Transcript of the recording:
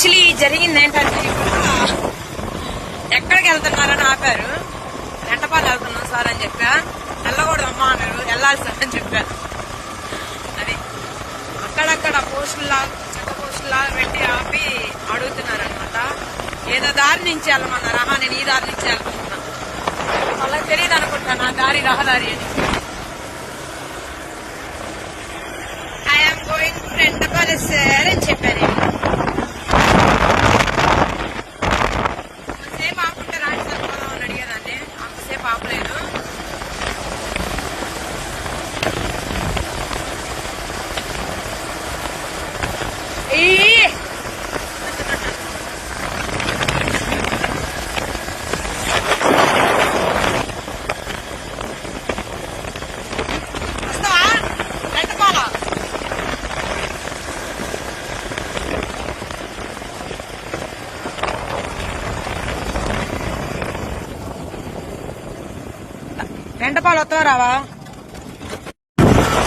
Actually జరిగింది ఏంటంటే ఎక్కడికి వెళ్తున్నారని ఆపారు. వెంటపాలు వెళ్తున్నాం సార్ అని చెప్పా. వెళ్ళకూడదమ్మా అన్నారు. వెళ్ళాలి సార్ అని చెప్పా. అది అక్కడక్కడ పోస్టుల్లా చెత్త పోస్టుల్లా పెట్టి ఆపి అడుగుతున్నారనమాట. ఏదో దారి నుంచి వెళ్ళమన్నారు. ఆహా, నేను ఈ దారి నుంచి వెళ్తున్నా. వాళ్ళకి తెలియదు అనుకుంటా నా దారి రహదారి అని. ఐఎమ్ గోయింగ్ టు రెంటపాలె సార్ అని చెప్పాను. అంతసేపు ఆపుంటే రాజు సరిపోదాం అని అడిగేదాన్ని. అంతసేపు ఆపలేదు. వస్తావా రెంటపాల? రెంటపాలు వస్తావా రావా?